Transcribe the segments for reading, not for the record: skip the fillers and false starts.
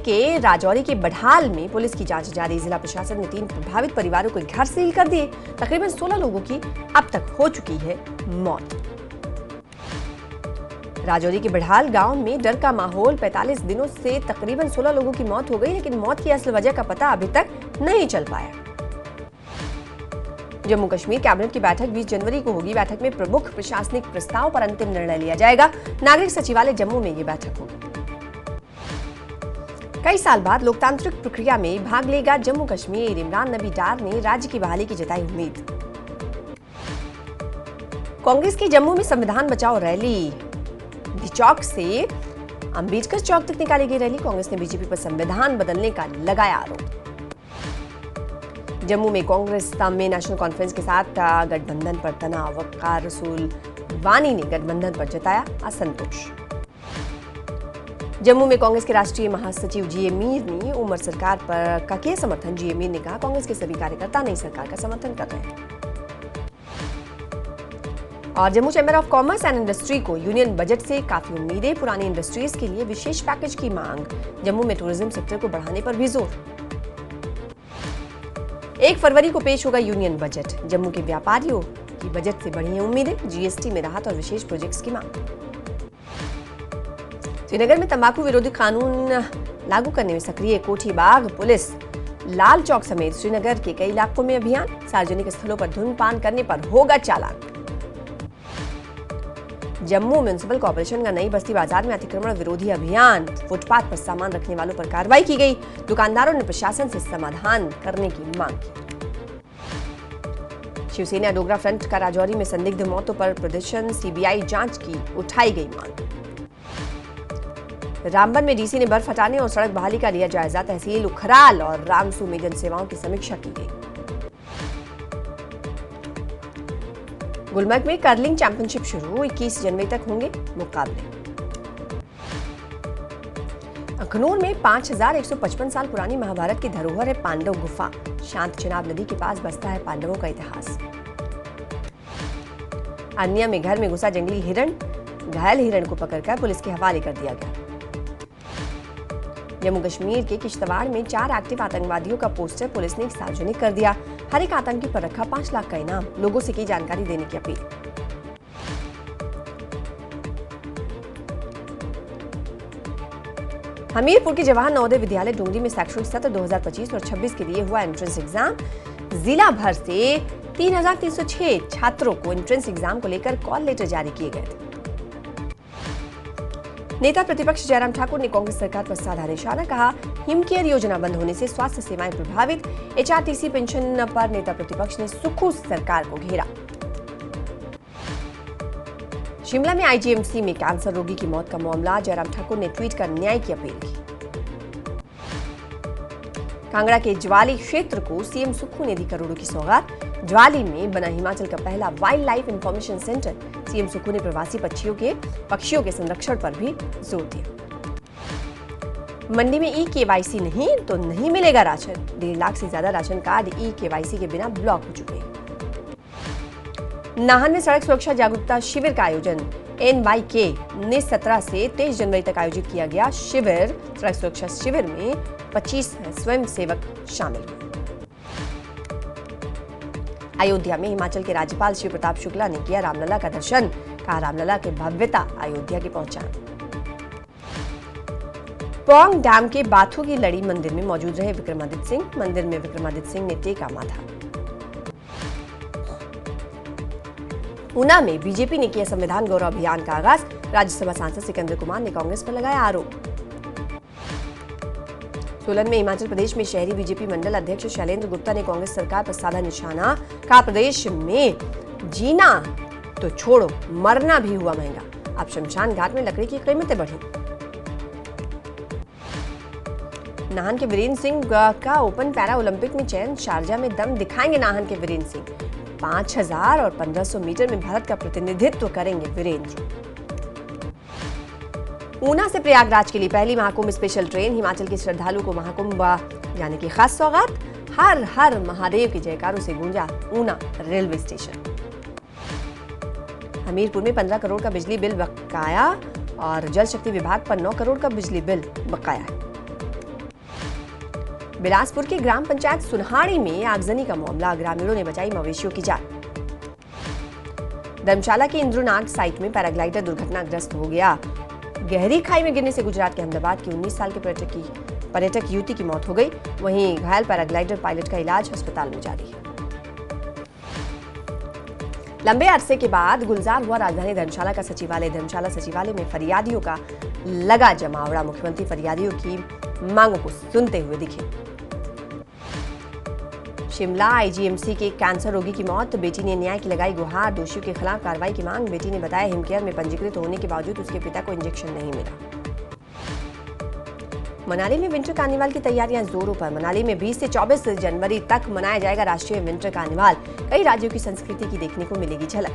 के राजौरी के बढ़ाल में पुलिस की जांच जारी। जिला प्रशासन ने 3 प्रभावित परिवारों के घर सील कर दिए। तकरीबन 16 लोगों की अब तक हो चुकी है मौत। राजौरी के बढ़ाल गांव में डर का माहौल। 45 दिनों से तकरीबन 16 लोगों की मौत हो गई, लेकिन मौत की असल वजह का पता अभी तक नहीं चल पाया। जम्मू कश्मीर कैबिनेट की बैठक 20 जनवरी को होगी। बैठक में प्रमुख प्रशासनिक प्रस्ताव पर अंतिम निर्णय लिया जाएगा। नागरिक सचिवालय जम्मू में ये बैठक होगी। कई साल बाद लोकतांत्रिक प्रक्रिया में भाग लेगा जम्मू कश्मीर। इमरान नबी डार ने राज्य की बहाली की जताई उम्मीद। कांग्रेस की जम्मू में संविधान बचाओ रैली। चौक से अंबेडकर चौक तक निकाली गई रैली। कांग्रेस ने बीजेपी पर संविधान बदलने का लगाया आरोप। जम्मू में कांग्रेस में नेशनल कॉन्फ्रेंस के साथ गठबंधन पर तनाव। वक़ार रसूल वानी ने गठबंधन पर जताया असंतोष। जम्मू में कांग्रेस के राष्ट्रीय महासचिव जीए मीर ने उमर सरकार पर का किया समर्थन। जीए मीर ने कहा, कांग्रेस के सभी कार्यकर्ता नई सरकार का समर्थन कर रहे हैं। और Jammu chamber of commerce and industry को यूनियन बजट से काफी उम्मीदें। पुरानी इंडस्ट्रीज के लिए विशेष पैकेज की मांग। जम्मू में टूरिज्म सेक्टर को बढ़ाने पर भी जोर। 1 फरवरी को पेश होगा यूनियन बजट। जम्मू के व्यापारियों की बजट से बढ़ी हैं उम्मीदें। जीएसटी में राहत और विशेष प्रोजेक्ट्स की मांग। श्रीनगर में तंबाकू विरोधी कानून लागू करने में सक्रिय कोठीबाग पुलिस। लाल चौक समेत श्रीनगर के कई इलाकों में अभियान। सार्वजनिक स्थलों पर धूम्रपान करने पर होगा चालान। जम्मू म्युनिसिपल कॉर्पोरेशन का नई बस्ती बाजार में अतिक्रमण विरोधी अभियान। फुटपाथ पर सामान रखने वालों पर कार्रवाई की गई। दुकानदारों ने प्रशासन से समाधान करने की मांग की। शिवसेना डोगरा फ्रंट का राजौरी में संदिग्ध मौतों पर प्रदर्शन। सीबीआई जांच की उठाई गई मांग। रामबन में डीसी ने बर्फ हटाने और सड़क बहाली का लिया जायजा। तहसील उखराल और रामसू में जन सेवाओं की समीक्षा की गई। गुलमर्ग में कर्लिंग चैंपियनशिप शुरू। 21 जनवरी तक होंगे मुकाबले। अखनूर में 5155 साल पुरानी महाभारत की धरोहर है पांडव गुफा। शांत चिनाब नदी के पास बसता है पांडवों का इतिहास। अन्य में घर में घुसा जंगली हिरण। घायल हिरण को पकड़कर पुलिस के हवाले कर दिया गया। जम्मू कश्मीर के किश्तवाड़ में 4 एक्टिव आतंकवादियों का पोस्टर पुलिस ने सार्वजनिक कर दिया। हर एक आतंकी पर रखा 5 लाख का इनाम। लोगों से की जानकारी देने की अपील। हमीरपुर के जवाहर नवोदय विद्यालय डोंगरी में शैक्षणिक सत्र 2025 और 26 के लिए हुआ एंट्रेंस एग्जाम। जिला भर से 3306 छात्रों को एंट्रेंस एग्जाम को लेकर कॉल लेटर जारी किए गए थे। नेता प्रतिपक्ष जयराम ठाकुर ने कांग्रेस सरकार पर साधा निशाना। कहा, हिमकेयर योजना बंद होने से स्वास्थ्य सेवाएं प्रभावित। एचआरटीसी पेंशन पर नेता प्रतिपक्ष ने सुक्खू सरकार को घेरा। शिमला में आईजीएमसी में कैंसर रोगी की मौत का मामला। जयराम ठाकुर ने ट्वीट कर न्याय की अपील की। कांगड़ा के ज्वाली क्षेत्र को सीएम सुक्खू ने दी करोड़ों की सौगात। ज्वाली में बना हिमाचल का पहला wild life information centre. CM Sukhu ने प्रवासी पक्षियों के संरक्षण पर भी जोर दिया। मंडी में ई-केवाईसी नहीं तो नहीं मिलेगा राशन। 1.5 लाख से ज्यादा राशन कार्ड ई-केवाईसी के बिना ब्लॉक हो चुके हैं। नाहन में सड़क सुरक्षा जागरूकता शिविर का आयोजन। NYK 19-17 से 23 जनवरी तक आयोजित किया गया शिविर। सड़क सुरक्षा शिविर में 25 स्वयंसेवक शामिल हुए। अयोध्या में हिमाचल के राज्यपाल शिव प्रताप शुक्ला ने किया रामलला का दर्शन। कहा, रामलला की भव्यता अयोध्या की पहचान। पौंग डैम के बाथू की लड़ी मंदिर में मौजूद रहे विक्रमादित्य सिंह। मंदिर में विक्रमादित्य सिंह ने टेका माथा। ऊना में बीजेपी ने किया संविधान गौरव अभियान का आगाज। राज्यसभा सांसद सिकंदर कुमार ने कांग्रेस पर लगाया आरोप। सोलन में हिमाचल प्रदेश में शहरी बीजेपी मंडल अध्यक्ष शैलेंद्र गुप्ता ने कांग्रेस सरकार पर साधा निशाना। कहा, प्रदेश में जीना तो छोड़ो मरना भी हुआ महंगा। अब शमशान घाट में लकड़ी की कीमतें बढ़ी। नाहन के वीरेंद्र सिंह का ओपन पैरा ओलंपिक में चयन। शारजा में दम दिखाएंगे नाहन के वीरेंद्र सिंह। 5000 और 1500 मीटर में भारत का प्रतिनिधित्व करेंगे वीरेंद्र। ऊना से प्रयागराज के लिए पहली महाकुंभ स्पेशल ट्रेन। हिमाचल के श्रद्धालु को महाकुंभ यानी कि खास सौगात। हर हर महादेव के जयकारों से गूंजा ऊना रेलवे स्टेशन। हमीरपुर में 15 करोड़ का बिजली बिल बकाया और जल शक्ति विभाग पर 9 करोड़ का बिजली बिल बकाया है। बिलासपुर के ग्राम पंचायत सुनहाड़ी में आगजनी का मामला, ग्रामीणों ने बचाई मवेशियों की जान। धर्मशाला के इंद्रनाग साइट में पैराग्लाइडर दुर्घटनाग्रस्त हो गया। गहरी खाई में गिरने से गुजरात के अहमदाबाद की 19 साल के पर्यटक युवती की मौत हो गई। वहीं घायल पैराग्लाइडर पायलट का इलाज अस्पताल में जारी है। लंबे अरसे के बाद गुलजार हुआ राजधानी धर्मशाला का सचिवालय। धर्मशाला सचिवालय में फरियादियों का लगा जमावड़ा। मुख्यमंत्री फरियादियों की मांगों को सुनते हुए दिखे। शिमला आईजीएमसी के कैंसर रोगी की मौत, बेटी ने न्याय की लगाई गुहार। दोषियों के खिलाफ कार्रवाई की मांग। बेटी ने बताया हिमकेयर में पंजीकृत होने के बावजूद उसके पिता को इंजेक्शन नहीं मिला। मनाली में विंटर कार्निवाल की तैयारियां जोरों पर। मनाली में 20 से 24 जनवरी तक मनाया जाएगा राष्ट्रीय विंटर कार्निवाल। कई राज्यों की संस्कृति की देखने को मिलेगी झलक।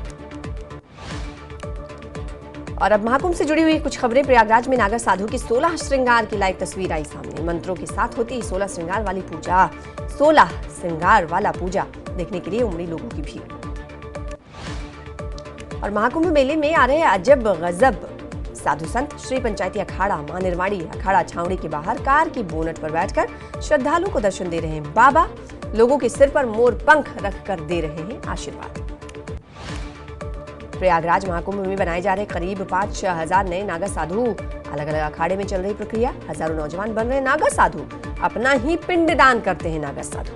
और अब महाकुंभ से जुड़ी हुई कुछ खबरें। प्रयागराज में नागर साधु की 16 श्रृंगार की लाइव तस्वीर आई सामने। मंत्रों के साथ होती 16 श्रृंगार वाली पूजा। 16 श्रृंगार वाला पूजा देखने के लिए उमड़ी लोगों की भीड़। और महाकुंभ मेले में आ रहे अजब गजब साधु संत। श्री पंचायती अखाड़ा मां निर्वाणी अखाड़ा छावनी के बाहर कार की बोनट पर बैठकर श्रद्धालुओं को दर्शन दे रहे हैं बाबा। लोगों के सिर पर मोर पंख रखकर दे रहे हैं आशीर्वाद। प्रयागराज महाकुंभ में बनाए जा रहे करीब 5,000 नए नागा साधु। अलग अलग अखाड़े में चल रही प्रक्रिया। हजारों नौजवान बन रहे नागा साधु। अपना ही पिंडदान करते हैं नागा साधु।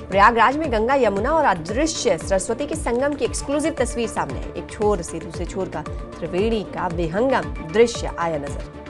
प्रयागराज में गंगा, यमुना और अदृश्य सरस्वती के संगम की एक्सक्लूसिव तस्वीर सामने आई। एक छोर से दूसरे छोर का त्रिवेणी का विहंगम दृश्य आया नजर।